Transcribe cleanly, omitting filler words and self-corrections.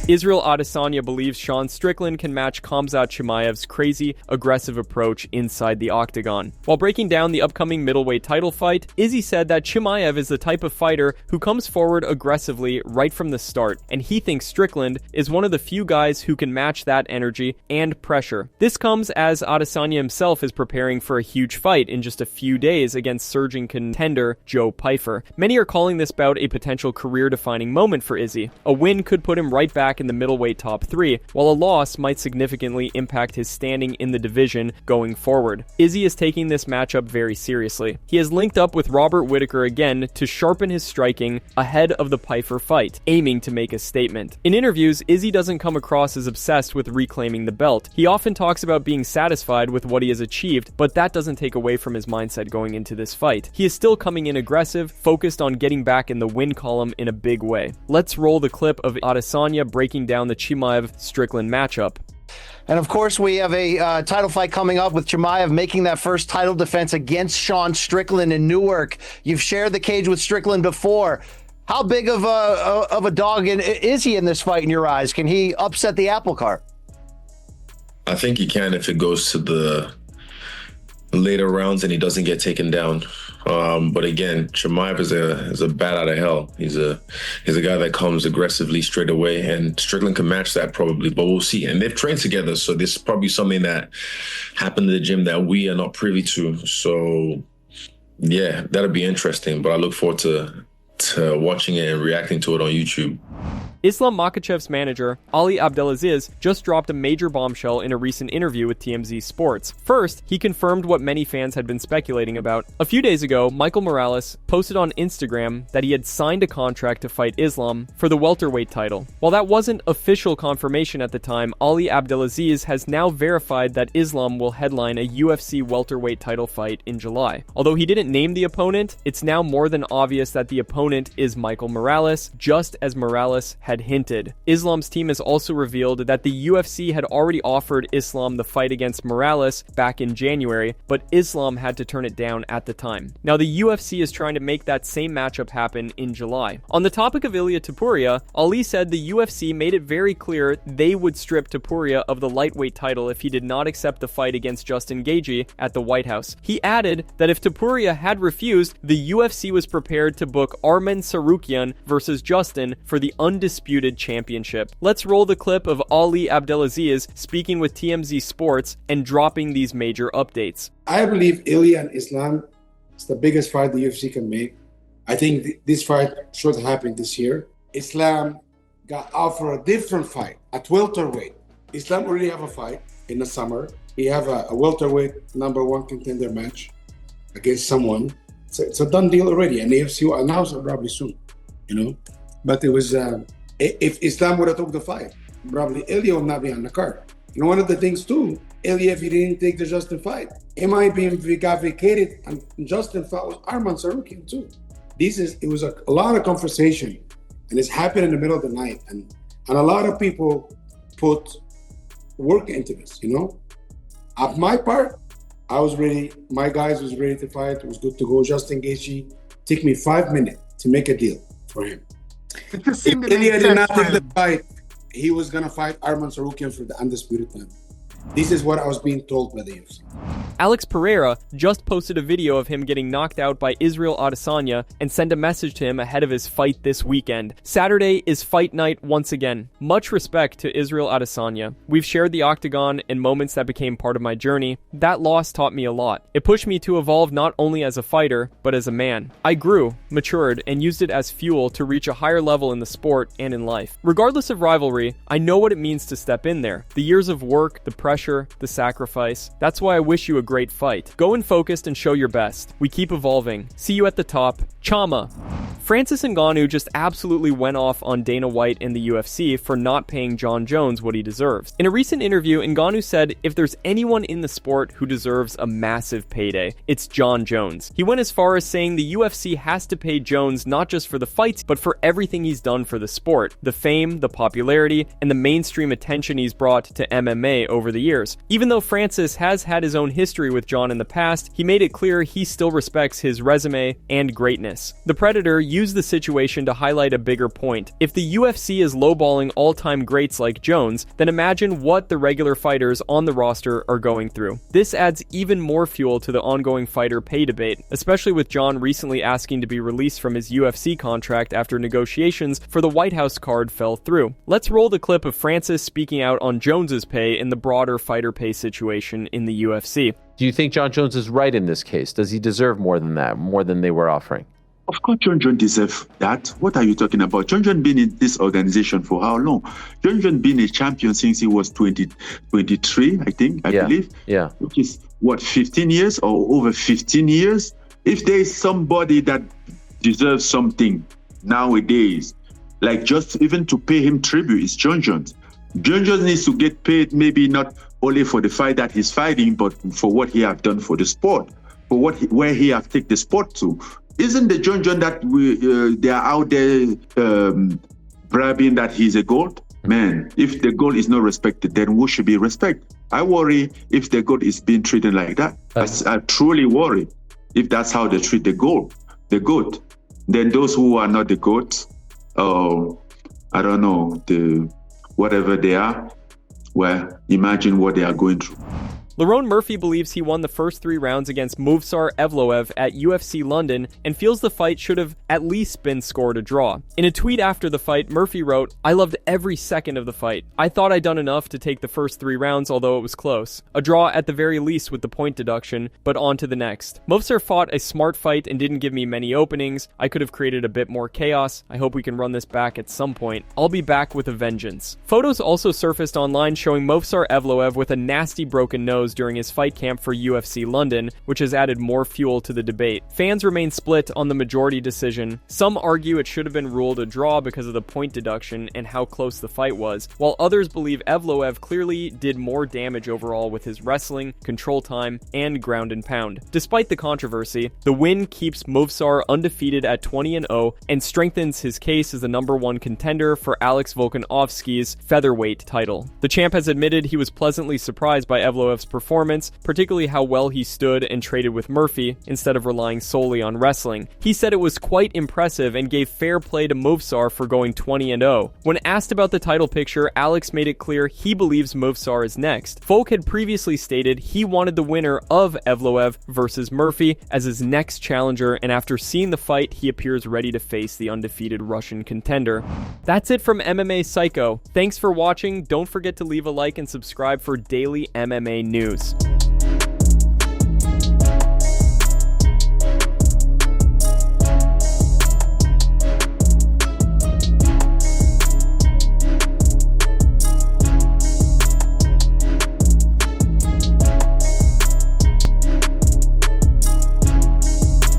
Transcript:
Israel Adesanya believes Sean Strickland can match Khamzat Chimaev's crazy, aggressive approach inside the octagon. While breaking down the upcoming middleweight title fight, Izzy said that Chimaev is the type of fighter who comes forward aggressively right from the start, and he thinks Strickland is one of the few guys who can match that energy and pressure. This comes as Adesanya himself is preparing for a huge fight in just a few days against surging contender Joe Pyfer. Many are calling this bout a potential career-defining moment for Izzy. A win could put him right back in the middleweight top 3, while a loss might significantly impact his standing in the division going forward. Izzy is taking this matchup very seriously. He has linked up with Robert Whittaker again to sharpen his striking ahead of the Pyfer fight, aiming to make a statement. In interviews, Izzy doesn't come across as obsessed with reclaiming the belt. He often talks about being satisfied with what he has achieved, but that doesn't take away from his mindset going into this fight. He is still coming in aggressive, focused on getting back in the win column in a big way. Let's roll the clip of Adesanya breaking down the Chimaev-Strickland matchup. And of course, we have a title fight coming up with Chimaev making that first title defense against Sean Strickland in Newark. You've shared the cage with Strickland before. How big of a dog is he in this fight in your eyes? Can he upset the apple cart? I think he can if it goes to the later rounds and he doesn't get taken down. But again, Chimaev is a bat out of hell. He's a guy that comes aggressively straight away, and Strickland can match that probably, but we'll see. And they've trained together, so this is probably something that happened in the gym that we are not privy to. So yeah, that'll be interesting. But I look forward to watching it and reacting to it on YouTube. Islam Makhachev's manager, Ali Abdelaziz, just dropped a major bombshell in a recent interview with TMZ Sports. First, he confirmed what many fans had been speculating about. A few days ago, Michael Morales posted on Instagram that he had signed a contract to fight Islam for the welterweight title. While that wasn't official confirmation at the time, Ali Abdelaziz has now verified that Islam will headline a UFC welterweight title fight in July. Although he didn't name the opponent, it's now more than obvious that the opponent is Michael Morales, just as Morales had hinted. Islam's team has also revealed that the UFC had already offered Islam the fight against Morales back in January, but Islam had to turn it down at the time. Now the UFC is trying to make that same matchup happen in July. On the topic of Ilia Topuria, Ali said the UFC made it very clear they would strip Topuria of the lightweight title if he did not accept the fight against Justin Gaethje at the White House. He added that if Topuria had refused, the UFC was prepared to book Arman Tsarukyan versus Justin for the undisputed championship. Let's roll the clip of Ali Abdelaziz speaking with TMZ Sports and dropping these major updates. I believe Ilia and Islam is the biggest fight the UFC can make. I think this fight should happen this year. Islam got offered a different fight at welterweight. Islam already have a fight in the summer. He have a welterweight #1 contender match against someone. It's a done deal already, and the UFC will announce it probably soon, But it was, if Islam would have took the fight, probably Ilia would not be on the card. One of the things too, Ilia, if he didn't take the Justin fight, it might be got vacated, and Justin fought with Arman Tsarukyan too. It was a lot of conversation, and it's happened in the middle of the night, and a lot of people put work into this, At my part, I was ready. My guys was ready to fight. It was good to go. Justin Gaethje, took me 5 minutes to make a deal for him. If Ilia did not take the fight, he was going to fight Arman Tsarukyan for the undisputed title. This is what I was being told by the UFC. Alex Pereira just posted a video of him getting knocked out by Israel Adesanya and sent a message to him ahead of his fight this weekend. Saturday is fight night once again. Much respect to Israel Adesanya. We've shared the octagon and moments that became part of my journey. That loss taught me a lot. It pushed me to evolve not only as a fighter, but as a man. I grew, matured, and used it as fuel to reach a higher level in the sport and in life. Regardless of rivalry, I know what it means to step in there. The years of work, the pressure, the sacrifice. That's why I wish you a great fight. Go in focused and show your best. We keep evolving. See you at the top. Chama. Francis Ngannou just absolutely went off on Dana White and the UFC for not paying Jon Jones what he deserves. In a recent interview, Ngannou said if there's anyone in the sport who deserves a massive payday, it's Jon Jones. He went as far as saying the UFC has to pay Jones not just for the fights, but for everything he's done for the sport. The fame, the popularity, and the mainstream attention he's brought to MMA over the years. Even though Francis has had his own history with Jon in the past, he made it clear he still respects his resume and greatness. The Predator used the situation to highlight a bigger point. If the UFC is lowballing all-time greats like Jones, then imagine what the regular fighters on the roster are going through. This adds even more fuel to the ongoing fighter pay debate, especially with Jon recently asking to be released from his UFC contract after negotiations for the White House card fell through. Let's roll the clip of Francis speaking out on Jones's pay in the broader fighter pay situation in the UFC. Do you think Jon Jones is right in this case? Does he deserve more than that, more than they were offering? Of course, Jon Jones deserves that. What are you talking about? Jon Jones been in this organization for how long? Jon Jones been a champion since he was 23, I think, I believe. Yeah. Which is, 15 years or over 15 years? If there is somebody that deserves something nowadays, like just even to pay him tribute, it's Jon Jones. Jon Jones needs to get paid, maybe not only for the fight that he's fighting, but for what he have done for the sport, for where he have taken the sport to. Isn't the Jon Jones that they are out there bragging that he's a GOAT? Man, if the GOAT is not respected, then who should be respected? I worry if the GOAT is being treated like that. I truly worry if that's how they treat the GOAT. Then those who are not the GOAT, I don't know, whatever they are, well, imagine what they are going through. Lerone Murphy believes he won the first 3 rounds against Movsar Evloev at UFC London and feels the fight should have at least been scored a draw. In a tweet after the fight, Murphy wrote, "I loved every second of the fight. I thought I'd done enough to take the first 3 rounds, although it was close. A draw at the very least with the point deduction, but on to the next. Movsar fought a smart fight and didn't give me many openings. I could have created a bit more chaos. I hope we can run this back at some point. I'll be back with a vengeance." Photos also surfaced online showing Movsar Evloev with a nasty broken nose during his fight camp for UFC London, which has added more fuel to the debate. Fans remain split on the majority decision. Some argue it should have been ruled a draw because of the point deduction and how close the fight was, while others believe Evloev clearly did more damage overall with his wrestling, control time, and ground and pound. Despite the controversy, the win keeps Movsar undefeated at 20-0 and strengthens his case as the #1 contender for Alex Volkanovski's featherweight title. The champ has admitted he was pleasantly surprised by Evloev's performance, particularly how well he stood and traded with Murphy instead of relying solely on wrestling. He said it was quite impressive and gave fair play to Movsar for going 20-0. When asked about the title picture, Alex made it clear he believes Movsar is next. Volk had previously stated he wanted the winner of Evloev versus Murphy as his next challenger, and after seeing the fight, he appears ready to face the undefeated Russian contender. That's it from MMA Psycho. Thanks for watching. Don't forget to leave a like and subscribe for daily MMA news.